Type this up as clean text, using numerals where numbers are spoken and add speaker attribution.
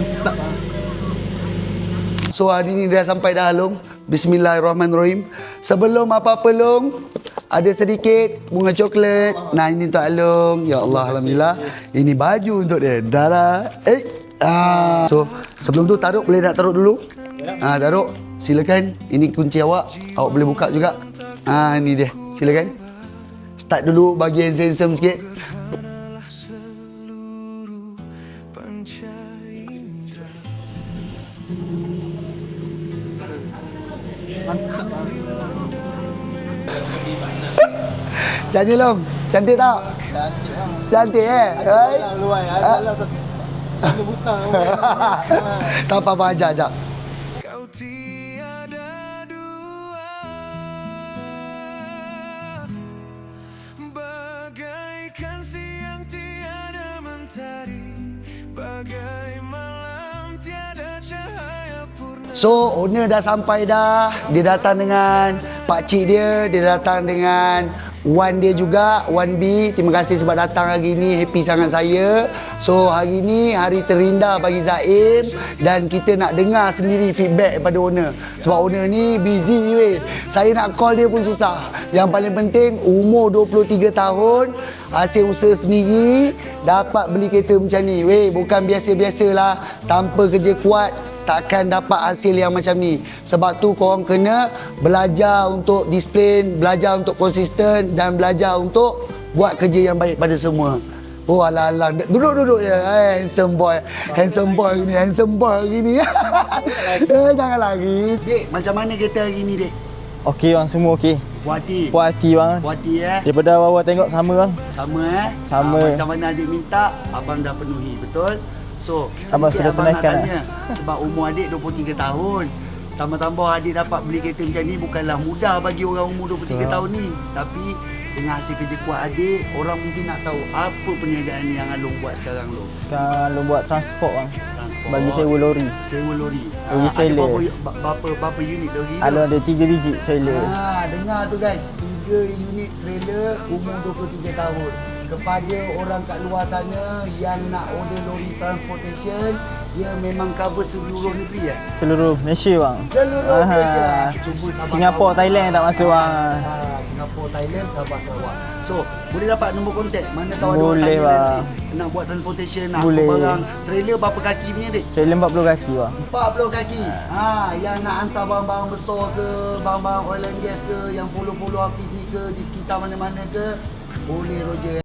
Speaker 1: Mantap. So hari ni dah sampai dah Long. Bismillahirrahmanirrahim. Sebelum apa-apa Long, ada sedikit bunga coklat. Nah ini untuk Along. Ya Allah, alhamdulillah. Ini baju untuk dia. Dah lah. So sebelum tu taruh, boleh nak taruh dulu? Taruh. Silakan. Ini kunci awak. Awak boleh buka juga. Ini dia. Silakan. Start dulu bagi handsome sikit. Cantik Long. Cantik tak? Cantik
Speaker 2: Luai. Satu butang.
Speaker 1: Tak apa-apa, ajak.
Speaker 3: Kau tiada dua, bagaikan siang tiada mentari, bagai malam tiada cahaya purna.
Speaker 1: So, owner dah sampai dah. Dia datang dengan pakcik dia. Dia datang dengan Wan dia juga, Wan B. Terima kasih sebab datang hari ni. Happy sangat saya. So, hari ni hari terindah bagi Zaim. Dan kita nak dengar sendiri feedback daripada owner. Sebab owner ni busy weh. Saya nak call dia pun susah. Yang paling penting, umur 23 tahun, hasil usaha sendiri, dapat beli kereta macam ni. Weh, bukan biasa-biasalah. Tanpa kerja kuat, takkan dapat hasil yang macam ni. Sebab tu korang kena belajar untuk disiplin, belajar untuk konsisten dan belajar untuk buat kerja yang baik pada semua. Oh alah-alah, duduk je. Handsome boy hari ni. Jangan lari. Dek, macam mana kereta hari ni, Dek?
Speaker 2: Okey bang, semua okey.
Speaker 1: Puas hati?
Speaker 2: Puas hati bang.
Speaker 1: Puas hati
Speaker 2: Daripada awal tengok sama bang.
Speaker 1: Sama
Speaker 2: Sama.
Speaker 1: Macam mana adik minta, abang dah penuhi, betul? So,
Speaker 2: Abang
Speaker 1: sedikit
Speaker 2: sudah
Speaker 1: abang nak
Speaker 2: tunaikan,
Speaker 1: tanya. Sebab umur adik 23 tahun. Tambah-tambah adik dapat beli kereta macam ni bukanlah mudah bagi orang umur 23 tahun ni. Tapi dengan hasil kerja kuat adik, orang mungkin nak tahu apa perniagaan ni yang Along buat sekarang, Long.
Speaker 2: Sekarang lu buat transport bang.
Speaker 1: Transport.
Speaker 2: Bagi sewa lori.
Speaker 1: Sewa lori.
Speaker 2: Lori
Speaker 1: Ada
Speaker 2: trailer.
Speaker 1: berapa unit lori tu?
Speaker 2: Ada 3 biji trailer.
Speaker 1: Dengar tu guys, 3 unit trailer umur 23 tahun. Kepada orang kat luar sana yang nak order lori transportation, dia memang cover seluruh negeri ya?
Speaker 2: Seluruh Malaysia bang.
Speaker 1: Seluruh Malaysia. Cuma Sabah
Speaker 2: Singapura,
Speaker 1: Sarawak.
Speaker 2: Thailand tak masuk bang.
Speaker 1: Singapura, Thailand, Sabah, Sarawak. So, boleh dapat nombor kontak? Mana tahu ada orang
Speaker 2: Boleh,
Speaker 1: tanya
Speaker 2: bang.
Speaker 1: nanti nak buat transportation, nak
Speaker 2: Boleh.
Speaker 1: apa barang. Trailer berapa kaki punya, Dek?
Speaker 2: Trailer 40 kaki bang.
Speaker 1: 40 kaki. Yang nak hantar barang-barang besar ke, barang-barang oil and gas ke, yang polo-polo habis ni ke, di sekitar mana-mana ke, boleh Roger.